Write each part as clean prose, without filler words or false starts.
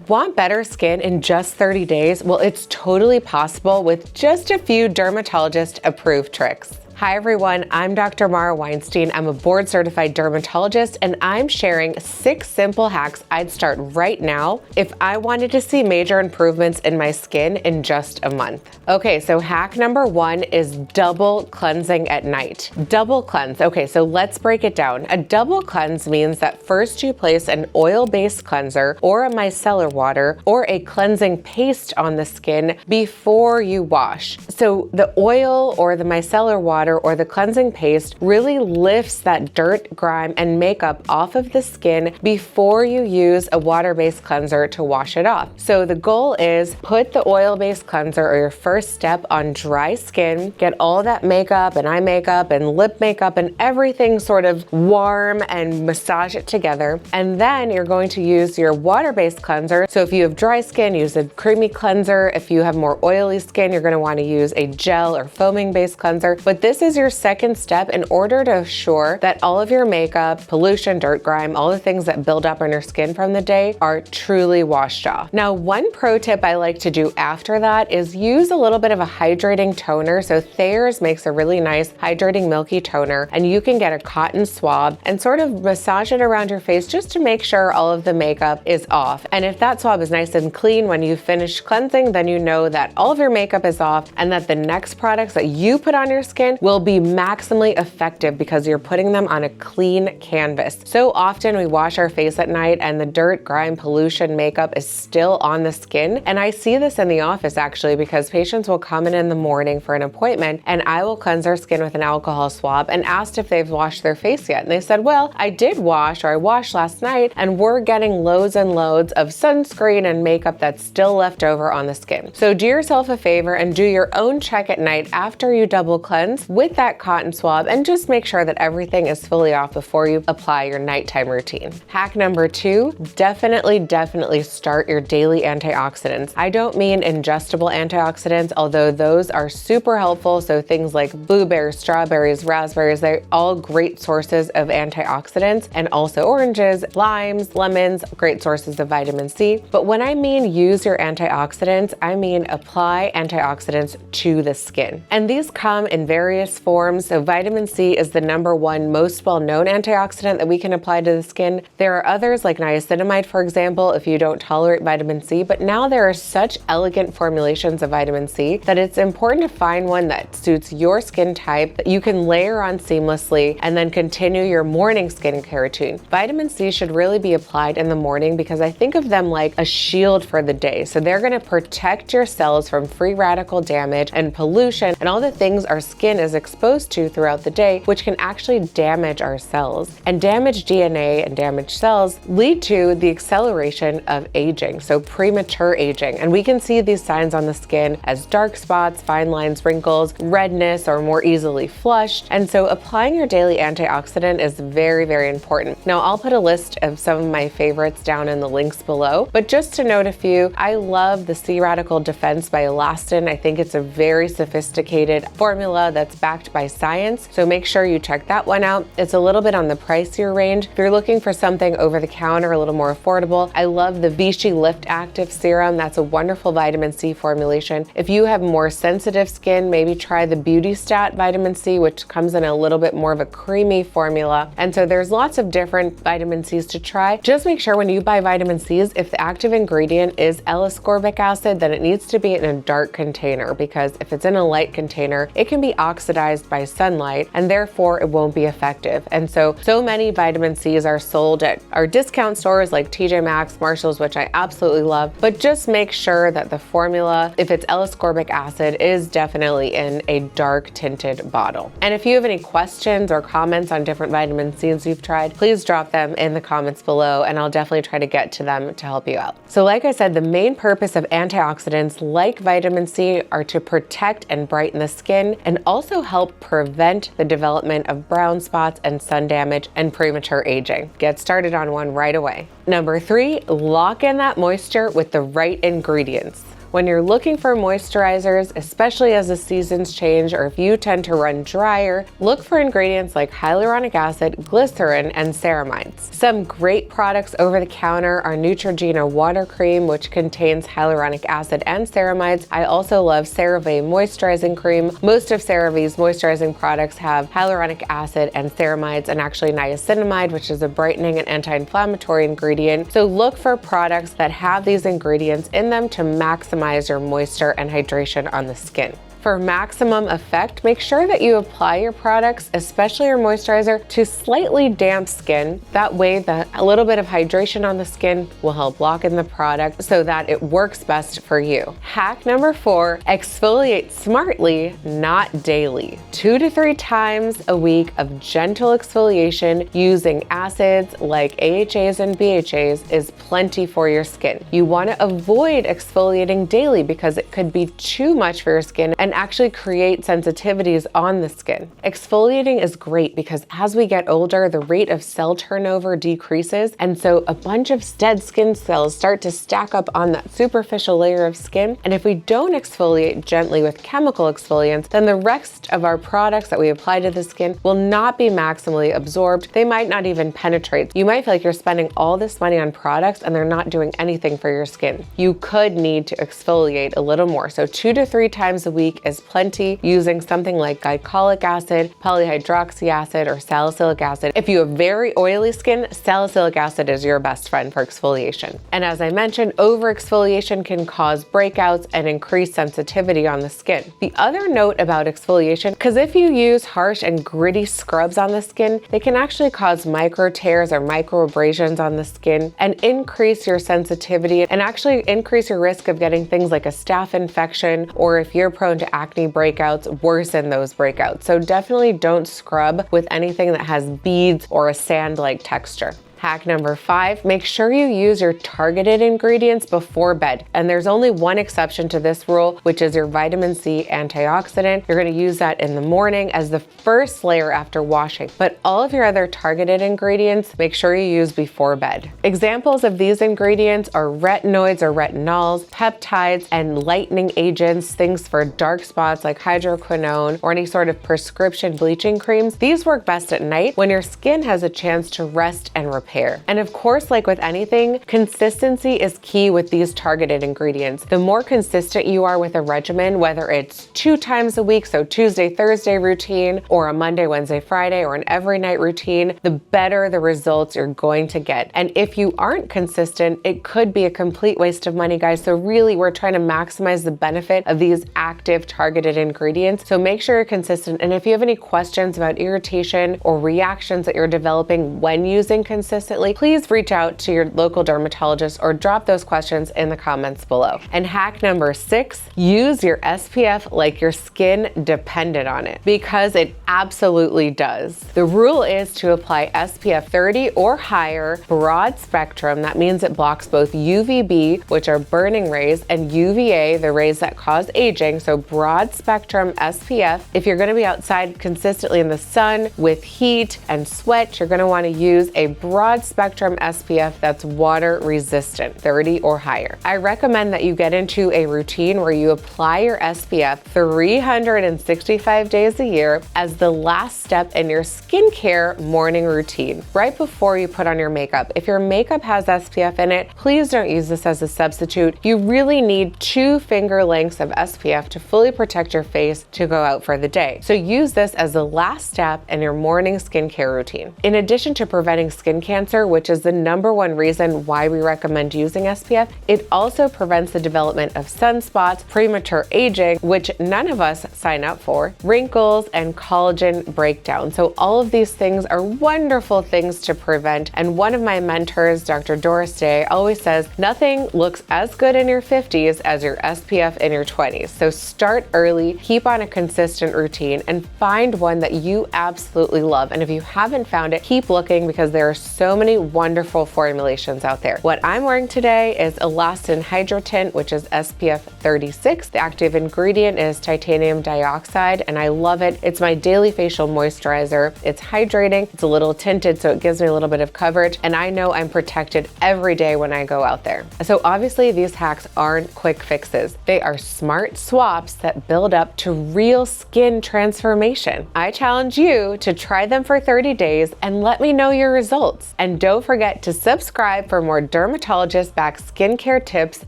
Want better skin in just 30 days? Well, it's totally possible with just a few dermatologist-approved tricks. Hi everyone, I'm Dr. Mara Weinstein. I'm a board-certified dermatologist, and I'm sharing 6 simple hacks I'd start right now if I wanted to see major improvements in my skin in just a month. Okay, so hack number 1 is double cleansing at night. Double cleanse. Okay, so let's break it down. A double cleanse means that first you place an oil-based cleanser or a micellar water or a cleansing paste on the skin before you wash. So the oil or the micellar water or the cleansing paste really lifts that dirt, grime, and makeup off of the skin before you use a water-based cleanser to wash it off. So the goal is put the oil-based cleanser or your first step on dry skin, get all that makeup and eye makeup and lip makeup and everything sort of warm and massage it together. And then you're going to use your water-based cleanser. So if you have dry skin, use a creamy cleanser. If you have more oily skin, you're going to want to use a gel or foaming-based cleanser. But this is your second step in order to assure that all of your makeup, pollution, dirt, grime, all the things that build up on your skin from the day are truly washed off. Now, one pro tip I like to do after that is use a little bit of a hydrating toner. So Thayer's makes a really nice hydrating milky toner, and you can get a cotton swab and sort of massage it around your face just to make sure all of the makeup is off. And if that swab is nice and clean when you finish cleansing, then you know that all of your makeup is off and that the next products that you put on your skin will be maximally effective because you're putting them on a clean canvas. So often we wash our face at night and the dirt, grime, pollution, makeup is still on the skin. And I see this in the office actually because patients will come in the morning for an appointment and I will cleanse their skin with an alcohol swab and asked if they've washed their face yet. And they said, well, I did wash, or I washed last night, and we're getting loads and loads of sunscreen and makeup that's still left over on the skin. So do yourself a favor and do your own check at night after you double cleanse with that cotton swab and just make sure that everything is fully off before you apply your nighttime routine. Hack number 2, definitely start your daily antioxidants. I don't mean ingestible antioxidants, although those are super helpful. So things like blueberries, strawberries, raspberries, they're all great sources of antioxidants, and also oranges, limes, lemons, great sources of vitamin C. But when I mean use your antioxidants, I mean apply antioxidants to the skin. And these come in various forms. So vitamin C is the #1 most well-known antioxidant that we can apply to the skin. There are others like niacinamide, for example, if you don't tolerate vitamin C, but now there are such elegant formulations of vitamin C that it's important to find one that suits your skin type that you can layer on seamlessly and then continue your morning skincare routine. Vitamin C should really be applied in the morning because I think of them like a shield for the day. So they're going to protect your cells from free radical damage and pollution and all the things our skin is exposed to throughout the day, which can actually damage our cells. And damaged DNA and damaged cells lead to the acceleration of aging, so premature aging. And we can see these signs on the skin as dark spots, fine lines, wrinkles, redness, or more easily flushed. And so applying your daily antioxidant is very important. Now, I'll put a list of some of my favorites down in the links below, but just to note a few, I love the C Radical Defense by Elastin. I think it's a very sophisticated formula that's backed by science, so make sure you check that one out. It's a little bit on the pricier range. If you're looking for something over the counter, a little more affordable, I love the Vichy Lift Active Serum. That's a wonderful vitamin C formulation. If you have more sensitive skin, maybe try the Beauty Stat Vitamin C, which comes in a little bit more of a creamy formula. And so there's lots of different vitamin C's to try. Just make sure when you buy vitamin C's, if the active ingredient is L-ascorbic acid, then it needs to be in a dark container, because if it's in a light container, it can be oxidized by sunlight and therefore it won't be effective. And so many vitamin C's are sold at our discount stores like TJ Maxx, Marshalls, which I absolutely love, but just make sure that the formula, if it's L-ascorbic acid, is definitely in a dark tinted bottle. And if you have any questions or comments on different vitamin C's you've tried, please drop them in the comments below and I'll definitely try to get to them to help you out. So like I said, the main purpose of antioxidants like vitamin C are to protect and brighten the skin and also help prevent the development of brown spots and sun damage and premature aging. Get started on one right away. Number 3, lock in that moisture with the right ingredients. When you're looking for moisturizers, especially as the seasons change or if you tend to run drier, look for ingredients like hyaluronic acid, glycerin, and ceramides. Some great products over the counter are Neutrogena water cream, which contains hyaluronic acid and ceramides. I also love CeraVe moisturizing cream. Most of CeraVe's moisturizing products have hyaluronic acid and ceramides, and actually niacinamide, which is a brightening and anti-inflammatory ingredient. So look for products that have these ingredients in them to maximize your moisture and hydration on the skin. For maximum effect, make sure that you apply your products, especially your moisturizer, to slightly damp skin. That way, a little bit of hydration on the skin will help lock in the product so that it works best for you. Hack number 4, exfoliate smartly, not daily. 2 to 3 times a week of gentle exfoliation using acids like AHAs and BHAs is plenty for your skin. You want to avoid exfoliating daily because it could be too much for your skin and actually create sensitivities on the skin. Exfoliating is great because as we get older, the rate of cell turnover decreases, and so a bunch of dead skin cells start to stack up on that superficial layer of skin. And if we don't exfoliate gently with chemical exfoliants, then the rest of our products that we apply to the skin will not be maximally absorbed. They might not even penetrate. You might feel like you're spending all this money on products and they're not doing anything for your skin. You could need to exfoliate a little more. So 2 to 3 times a week is plenty, using something like glycolic acid, polyhydroxy acid, or salicylic acid. If you have very oily skin, salicylic acid is your best friend for exfoliation. And as I mentioned, over exfoliation can cause breakouts and increase sensitivity on the skin. The other note about exfoliation, because if you use harsh and gritty scrubs on the skin, they can actually cause micro tears or micro abrasions on the skin and increase your sensitivity and actually increase your risk of getting things like a staph infection, or if you're prone to acne breakouts, worsen those breakouts. So definitely don't scrub with anything that has beads or a sand-like texture. Hack number 5, make sure you use your targeted ingredients before bed. And there's only one exception to this rule, which is your vitamin C antioxidant. You're going to use that in the morning as the first layer after washing. But all of your other targeted ingredients, make sure you use before bed. Examples of these ingredients are retinoids or retinols, peptides, and lightening agents, things for dark spots like hydroquinone or any sort of prescription bleaching creams. These work best at night when your skin has a chance to rest and repair. And of course, like with anything, consistency is key with these targeted ingredients. The more consistent you are with a regimen, whether it's 2 times a week, so Tuesday, Thursday routine, or a Monday, Wednesday, Friday, or an every night routine, the better the results you're going to get. And if you aren't consistent, it could be a complete waste of money, guys. So really, we're trying to maximize the benefit of these active targeted ingredients. So make sure you're consistent. And if you have any questions about irritation or reactions that you're developing when using consistently, please reach out to your local dermatologist or drop those questions in the comments below. And hack number 6, use your SPF like your skin depended on it, because it absolutely does. The rule is to apply SPF 30 or higher, broad spectrum. That means it blocks both UVB, which are burning rays, and UVA, the rays that cause aging. So broad spectrum SPF. If you're going to be outside consistently in the sun with heat and sweat, you're going to want to use a broad spectrum SPF that's water resistant, 30 or higher. I recommend that you get into a routine where you apply your SPF 365 days a year as the last step in your skincare morning routine, right before you put on your makeup. If your makeup has SPF in it, please don't use this as a substitute. You really need 2 finger lengths of SPF to fully protect your face to go out for the day. So use this as the last step in your morning skincare routine. In addition to preventing skin cancer, which is the #1 reason why we recommend using SPF, it also prevents the development of sunspots, premature aging, which none of us sign up for, wrinkles, and collagen breakdown. So all of these things are wonderful things to prevent. And one of my mentors, Dr. Doris Day, always says, nothing looks as good in your 50s as your SPF in your 20s. So start early, keep on a consistent routine, and find one that you absolutely love. And if you haven't found it, keep looking, because there are so so many wonderful formulations out there. What I'm wearing today is Elastin Hydro Tint, which is SPF 36. The active ingredient is titanium dioxide, and I love it. It's my daily facial moisturizer. It's hydrating, it's a little tinted, so it gives me a little bit of coverage, and I know I'm protected every day when I go out there. So obviously these hacks aren't quick fixes. They are smart swaps that build up to real skin transformation. I challenge you to try them for 30 days and let me know your results. And don't forget to subscribe for more dermatologist-backed skincare tips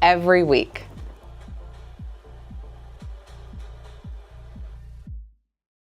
every week.